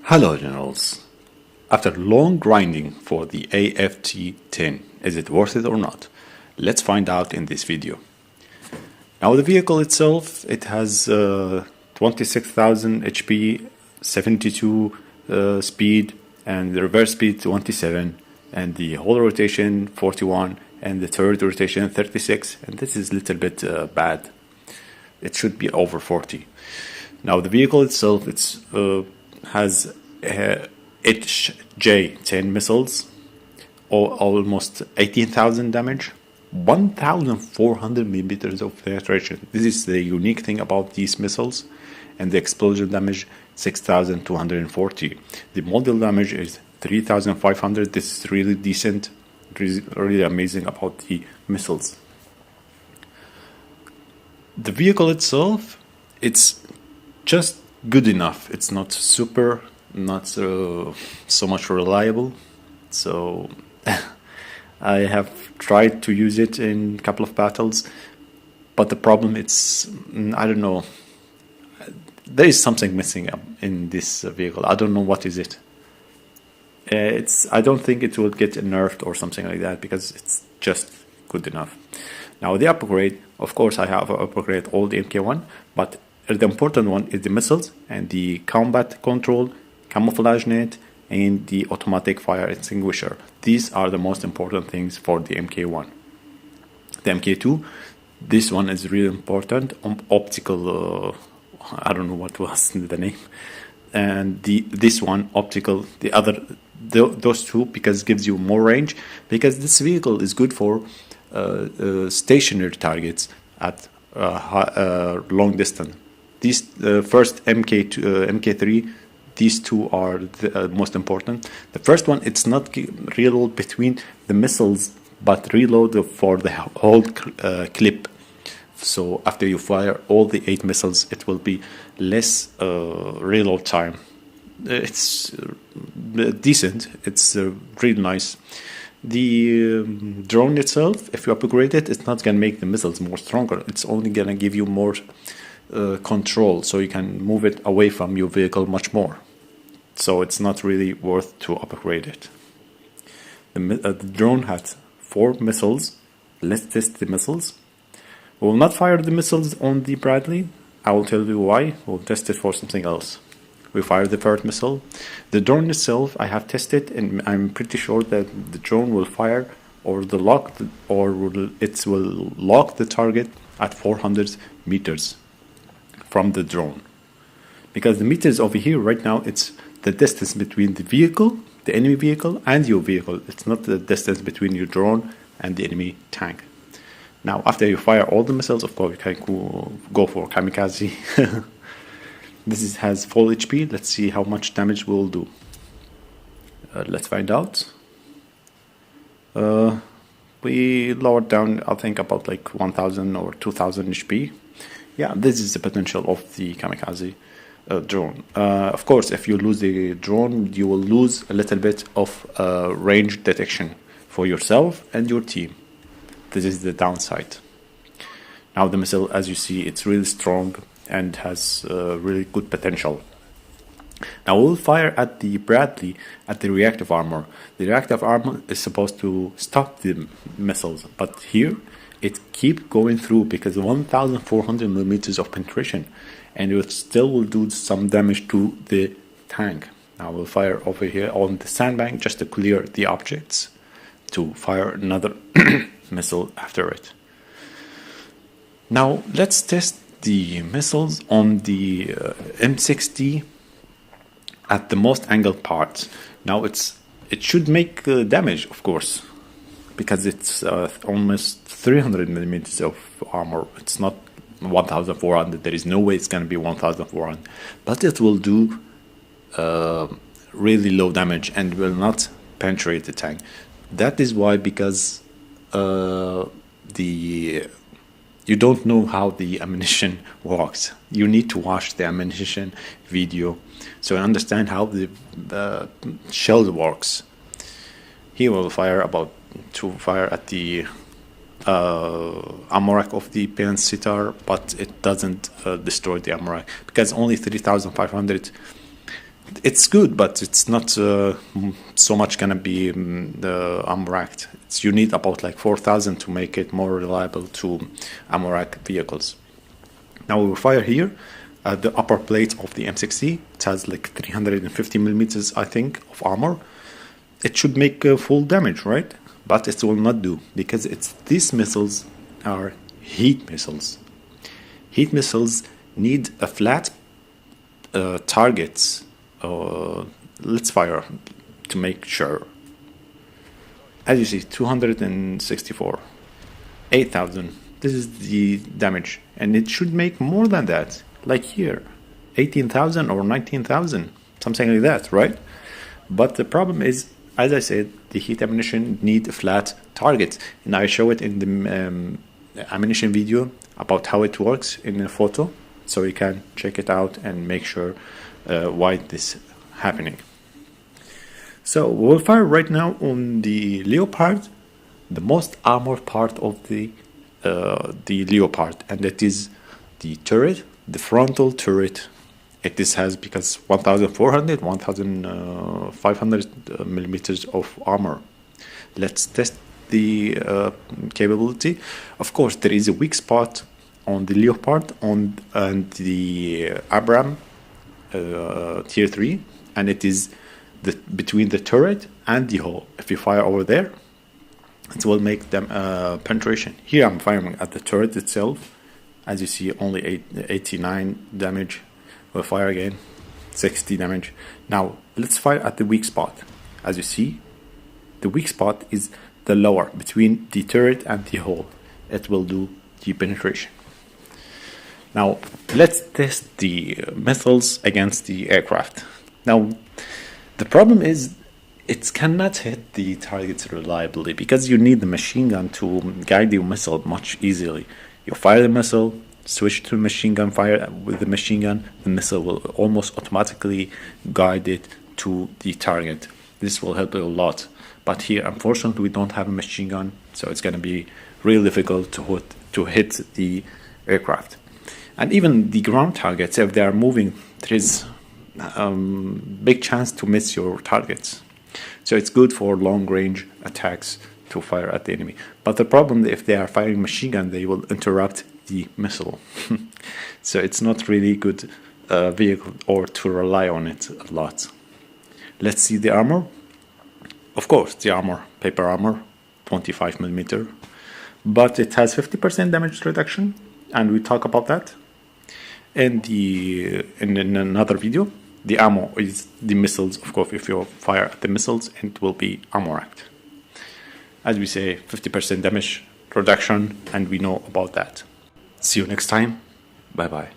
Hello generals. After long grinding for the AFT-10, is it worth it or not? Let's find out in this video. Now the vehicle itself, it has 26,000 HP, 72 speed, and the reverse speed 27, and the whole rotation 41, and the third rotation 36, and this is a little bit bad. It should be over 40. Now the vehicle itself, has HJ-10 missiles, almost 18,000 damage, 1,400 millimeters of penetration. This is the unique thing about these missiles, and the explosion damage 6,240. The model damage is 3,500. This is really decent, really amazing about the missiles. The vehicle itself, it's just good enough. It's not super, not so much reliable. So I have tried to use it in a couple of battles, but the problem it's, I don't know, there is something missing in this vehicle. I don't know what is it. I don't think it will get nerfed or something like that, because it's just good enough. Now the upgrade, of course I have upgrade all the MK1, but the important one is the missiles and the combat control, camouflage net, and the automatic fire extinguisher. These are the most important things for the MK1. The MK2, this one is really important. Optical, I don't know what was the name, and this one optical. The other, those two, because it gives you more range. Because this vehicle is good for stationary targets at long distance. These first MK3, these two are the most important. The first one, it's not reload between the missiles, but reload for the whole clip. So after you fire all the 8 missiles, it will be less reload time. It's decent. It's really nice. The drone itself, if you upgrade it, it's not gonna make the missiles more stronger. It's only gonna give you more control, so you can move it away from your vehicle much more. So it's not really worth to upgrade it. The drone has 4 missiles. Let's test the missiles. We will not fire the missiles on the Bradley. I will tell you why. We'll test it for something else. We fire the first missile. The drone itself, I have tested, and I'm pretty sure that the drone will fire or it will lock the target at 400 meters from the drone. Because the meters over here right now, it's the distance between the vehicle, the enemy vehicle, and your vehicle. It's not the distance between your drone and the enemy tank. Now, after you fire all the missiles, of course, you can go for kamikaze. This has full HP. Let's see how much damage we'll do. Let's find out. We lowered down, I think, about like 1,000 or 2,000 HP. Yeah, this is the potential of the kamikaze drone. Of course, if you lose the drone, you will lose a little bit of range detection for yourself and your team. This is the downside. Now the missile, as you see, it's really strong and has really good potential. Now we'll fire at the Bradley at the reactive armor. The reactive armor is supposed to stop the missiles, but here it keep going through because 1,400 millimeters of penetration, and it still will do some damage to the tank. Now we'll fire over here on the sandbank just to clear the objects, to fire another missile after it. Now let's test the missiles on the M60 at the most angled parts. Now it should make damage, of course, because it's almost 300 millimeters of armor. It's not 1,400. There is no way it's going to be 1,400, but it will do really low damage and will not penetrate the tank. That is why, because you don't know how the ammunition works. You need to watch the ammunition video so you understand how the shell works. Here we'll fire at the ammo rack of the pen sitar, but it doesn't destroy the ammo rack because only 3,500 it's good, but it's not so much gonna be ammo-racked. You need about like 4,000 to make it more reliable to ammo-rack vehicles. Now we will fire here at the upper plate of the M60. It has like 350 millimeters, I think, of armor. It should make full damage, right? But it will not do, because these missiles are heat missiles. Heat missiles need a flat target. Let's fire to make sure. As you see, 264, 8,000. This is the damage, and it should make more than that. Like here, 18,000 or 19,000, something like that, right? But the problem is, as I said, the heat ammunition need a flat target, and I show it in the ammunition video about how it works in a photo, so you can check it out and make sure why this happening. So we'll fire right now on the Leopard, the most armored part of the Leopard, and that is the turret, the frontal turret. This has because 1,400, 1,500 millimeters of armor. Let's test the capability. Of course, there is a weak spot on the Leopard and the Abram tier 3, and it is between the turret and the hull. If you fire over there, it will make them penetration. Here I'm firing at the turret itself. As you see, only 89 damage. We'll fire again, 60 damage. Now let's fire at the weak spot. As you see, the weak spot is the lower, between the turret and the hull. It will do the penetration. Now let's test the missiles against the aircraft. Now the problem is it cannot hit the targets reliably, because you need the machine gun to guide the missile much easily. You fire the missile, switch to machine gun fire. With the machine gun, the missile will almost automatically guide it to the target. This will help a lot. But here, unfortunately, we don't have a machine gun, so it's going to be really difficult to hit the aircraft. And even the ground targets, if they are moving, there is big chance to miss your targets. So it's good for long range attacks to fire at the enemy. But the problem, if they are firing machine gun, they will interrupt the missile. So it's not really good vehicle, or to rely on it a lot. Let's see the armor. Of course, the armor, paper armor, 25 millimeter, but it has 50% damage reduction, and we talk about that in another video. The ammo is the missiles. Of course, if you fire at the missiles, it will be armor-racked. As we say, 50% damage reduction, and we know about that. See you next time. Bye bye.